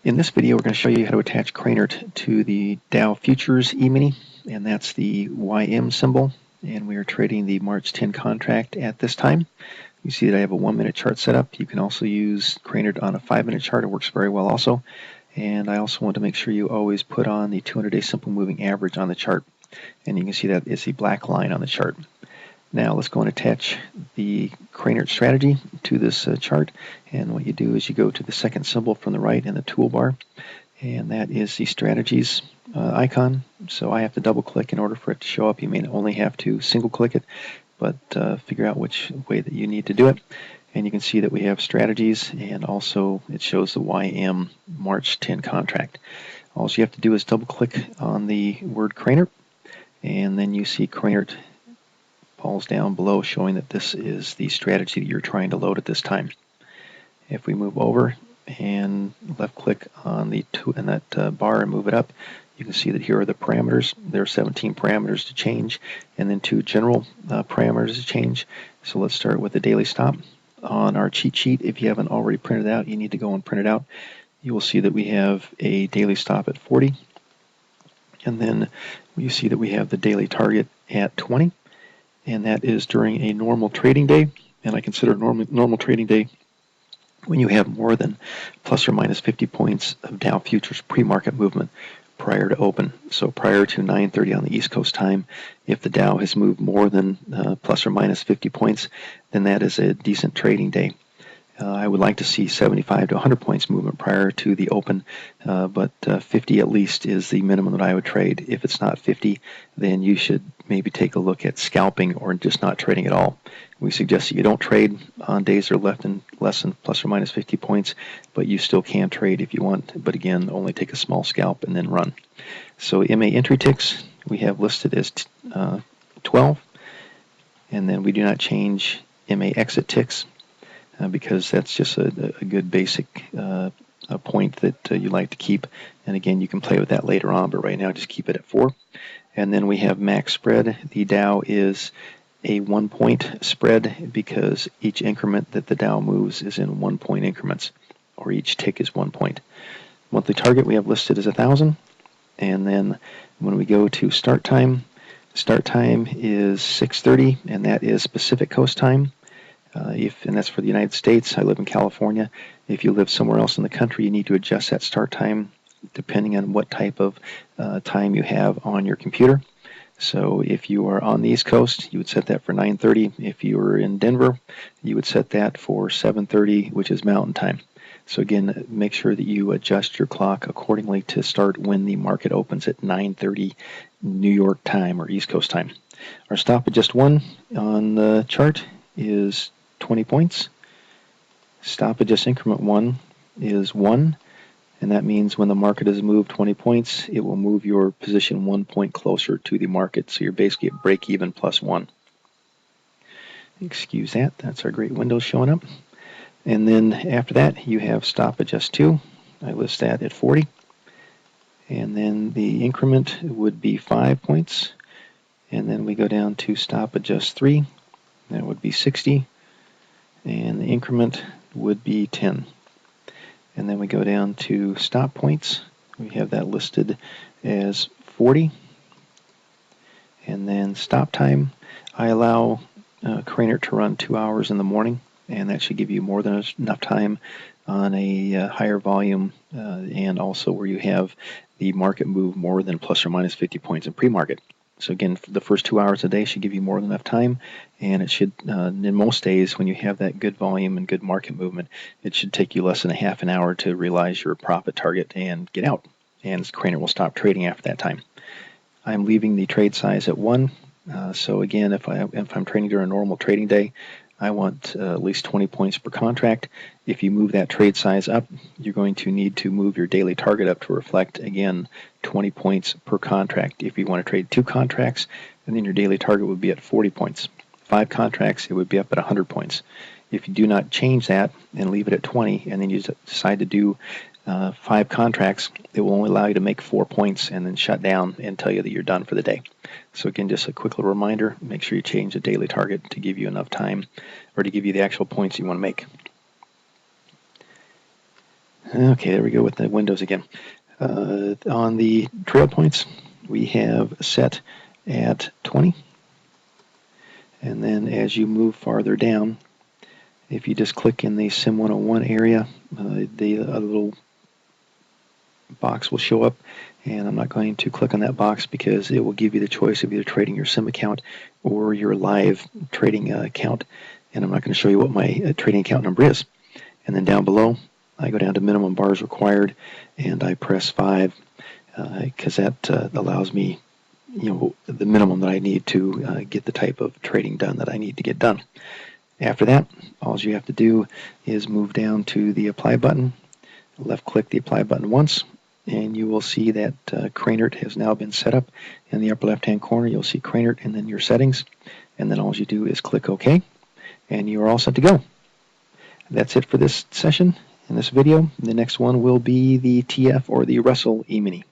In this video, we're going to show you how to attach KRAINERT to the Dow Futures E-mini, and that's the YM symbol, and we are trading the March 10 contract at this time. You see that I have a 1-minute chart set up. You can also use KRAINERT on a 5-minute chart. It works very well also. And I also want to make sure you always put on the 200-day simple moving average on the chart, and you can see that it's a black line on the chart. Now let's go and attach the KRAINERT strategy to this chart, and what you do is you go to the second symbol from the right in the toolbar, and that is the strategies icon. So I have to double click in order for it to show up. You may only have to single click it, but figure out which way that you need to do it. And you can see that we have strategies, and also it shows the YM March 10 contract. All you have to do is double click on the word KRAINERT, and then you see KRAINERT falls down below, showing that this is the strategy that you're trying to load at this time. If we move over and left click on the that bar and move it up, you can see that here are the parameters. There are 17 parameters to change, and then 2 general parameters to change. So let's start with the daily stop. On our cheat sheet, if you haven't already printed out, you need to go and print it out. You will see that we have a daily stop at 40, and then you see that we have the daily target at 20. And that is during a normal trading day, and I consider normal trading day when you have more than plus or minus 50 points of Dow futures pre-market movement prior to open. So prior to 9:30 on the East Coast time, if the Dow has moved more than plus or minus 50 points, then that is a decent trading day. I would like to see 75 to 100 points movement prior to the open, but 50 at least is the minimum that I would trade. If it's not 50, then you should maybe take a look at scalping or just not trading at all. We suggest that you don't trade on days that are less than plus or minus 50 points, but you still can trade if you want. But again, only take a small scalp and then run. So MA entry ticks we have listed as 12, and then we do not change MA exit ticks, because that's just a good basic point that you like to keep. And again, you can play with that later on, but right now just keep it at 4. And then we have max spread. The Dow is a 1-point spread because each increment that the Dow moves is in 1-point increments, or each tick is 1 point. Monthly target we have listed as 1,000. And then when we go to start time is 6:30, and that is Pacific Coast time. And that's for the United States. I live in California. If you live somewhere else in the country, you need to adjust that start time depending on what type of time you have on your computer. So if you are on the East Coast, you would set that for 9:30. If you were in Denver, you would set that for 7:30, which is Mountain Time. So again, make sure that you adjust your clock accordingly to start when the market opens at 9:30 New York time or East Coast time. Our stop at just 1 on the chart is 20 points. Stop at just increment 1 is 1, and that means when the market has moved 20 points, it will move your position 1 point closer to the market. So you're basically at break even plus 1. Excuse that, that's our great window showing up. And then after that, you have stop at just 2. I list that at 40. And then the increment would be 5 points. And then we go down to stop at just 3. That would be 60, and the increment would be 10. And then we go down to stop points. We have that listed as 40. And then stop time, I allow KRAINERT to run 2 hours in the morning, and that should give you more than enough time on a higher volume, and also where you have the market move more than plus or minus 50 points in pre-market. So again, the first 2 hours a day should give you more than enough time, and it should, in most days, when you have that good volume and good market movement, it should take you less than a half an hour to realize your profit target and get out, and KRAINERT will stop trading after that time. I'm leaving the trade size at 1, so again, if I'm trading during a normal trading day, I want at least 20 points per contract. If you move that trade size up, you're going to need to move your daily target up to reflect, again, 20 points per contract. If you want to trade 2 contracts, then your daily target would be at 40 points. 5 contracts, it would be up at 100 points. If you do not change that and leave it at 20, and then you decide to do 5 contracts, it will only allow you to make 4 points and then shut down and tell you that you're done for the day. So again, just a quick little reminder, make sure you change the daily target to give you enough time, or to give you the actual points you want to make. Okay, there we go with the windows again. On the trail points, we have set at 20. And then as you move farther down, if you just click in the Sim 101 area, the little box will show up, and I'm not going to click on that box because it will give you the choice of either trading your Sim account or your live trading account, and I'm not going to show you what my trading account number is. And then down below, I go down to minimum bars required, and I press 5 because that allows me, the minimum that I need to get the type of trading done that I need to get done. After that, all you have to do is move down to the apply button, left click the apply button once, and you will see that KRAINERT has now been set up. In the upper left hand corner, you'll see KRAINERT and then your settings, and then all you do is click OK, and you are all set to go. That's it for this session in this video. The next one will be the TF or the Russell E-mini.